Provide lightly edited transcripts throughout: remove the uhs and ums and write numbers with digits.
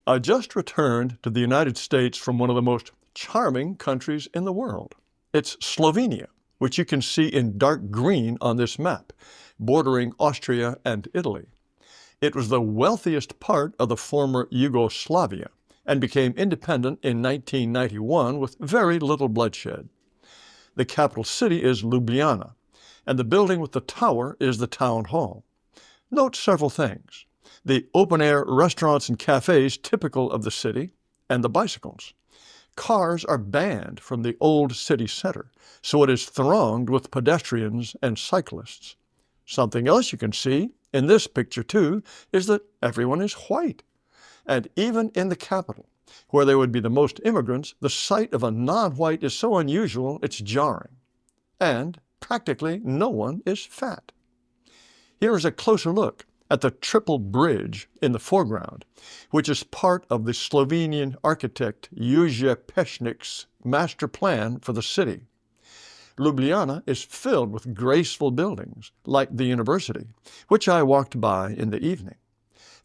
I just returned to the United States from one of the most charming countries in the world. It's Slovenia, which you can see in dark green on this map, bordering Austria and Italy. It was the wealthiest part of the former Yugoslavia and became independent in 1991 with very little bloodshed. The capital city is Ljubljana, and the building with the tower is the town hall. Note several things: the open-air restaurants and cafes typical of the city, and the bicycles. Cars are banned from the old city center, so it is thronged with pedestrians and cyclists. Something else you can see in this picture too is that everyone is white. And even in the capital, where there would be the most immigrants, the sight of a non-white is so unusual it's jarring. And practically no one is fat. Here is a closer look at the triple bridge in the foreground, which is part of the Slovenian architect Jože Pešnik's master plan for the city. Ljubljana is filled with graceful buildings, like the university, which I walked by in the evening.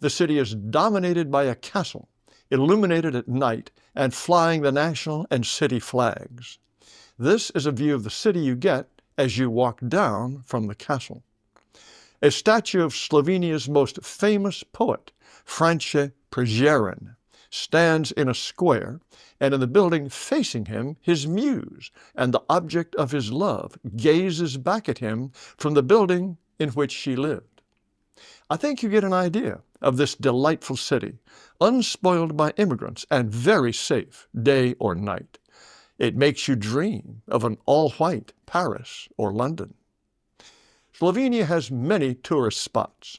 The city is dominated by a castle, illuminated at night and flying the national and city flags. This is a view of the city you get as you walk down from the castle. A statue of Slovenia's most famous poet, France Prešeren, stands in a square, and in the building facing him, his muse and the object of his love gazes back at him from the building in which she lived. I think you get an idea of this delightful city, unspoiled by immigrants and very safe day or night. It makes you dream of an all-white Paris or London. Slovenia has many tourist spots.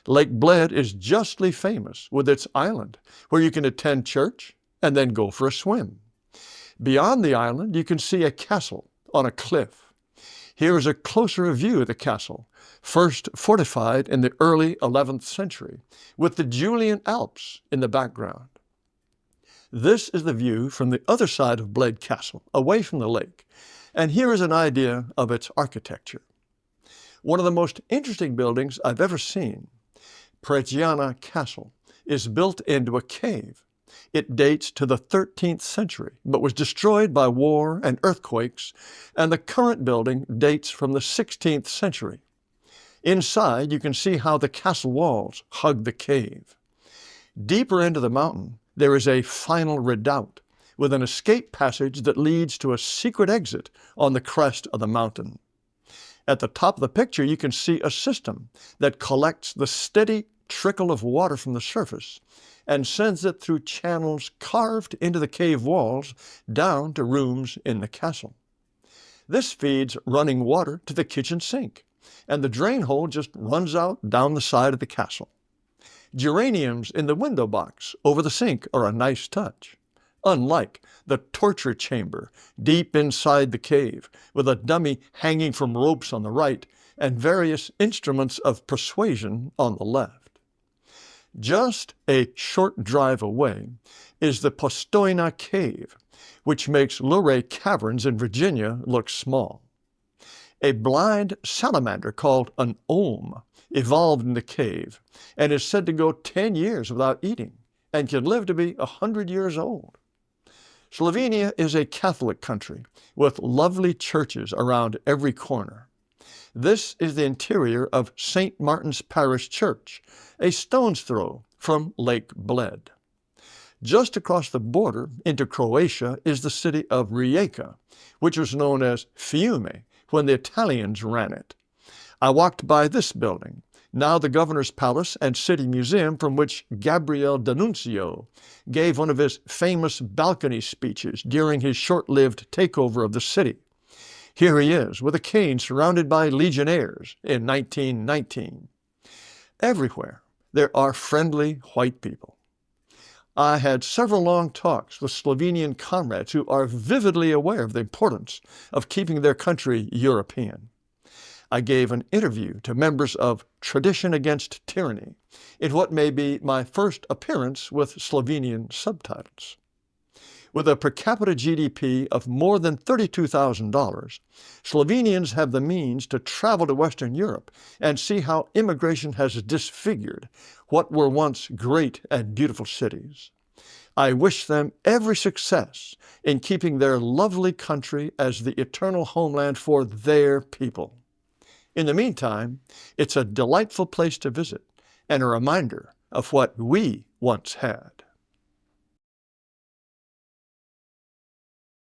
Lake Bled is justly famous with its island, where you can attend church and then go for a swim. Beyond the island, you can see a castle on a cliff. Here is a closer view of the castle, first fortified in the early 11th century, with the Julian Alps in the background. This is the view from the other side of Bled Castle, away from the lake, and here is an idea of its architecture. One of the most interesting buildings I've ever seen, Prešerna Castle, is built into a cave. It dates to the 13th century, but was destroyed by war and earthquakes, and the current building dates from the 16th century. Inside, you can see how the castle walls hug the cave. Deeper into the mountain, there is a final redoubt with an escape passage that leads to a secret exit on the crest of the mountain. At the top of the picture, you can see a system that collects the steady trickle of water from the surface and sends it through channels carved into the cave walls down to rooms in the castle. This feeds running water to the kitchen sink, and the drain hole just runs out down the side of the castle. Geraniums in the window box over the sink are a nice touch, unlike the torture chamber deep inside the cave, with a dummy hanging from ropes on the right and various instruments of persuasion on the left. Just a short drive away is the Postojna Cave, which makes Luray Caverns in Virginia look small. A blind salamander called an olm evolved in the cave and is said to go 10 years without eating and can live to be 100 years old. Slovenia is a Catholic country with lovely churches around every corner. This is the interior of St. Martin's Parish Church, a stone's throw from Lake Bled. Just across the border into Croatia is the city of Rijeka, which was known as Fiume when the Italians ran it. I walked by this building, now the governor's palace and city museum, from which Gabriel D'Annunzio gave one of his famous balcony speeches during his short-lived takeover of the city. Here he is, with a cane surrounded by legionnaires in 1919. Everywhere there are friendly white people. I had several long talks with Slovenian comrades who are vividly aware of the importance of keeping their country European. I gave an interview to members of Tradition Against Tyranny in what may be my first appearance with Slovenian subtitles. With a per capita GDP of more than $32,000, Slovenians have the means to travel to Western Europe and see how immigration has disfigured what were once great and beautiful cities. I wish them every success in keeping their lovely country as the eternal homeland for their people. In the meantime, it's a delightful place to visit and a reminder of what we once had.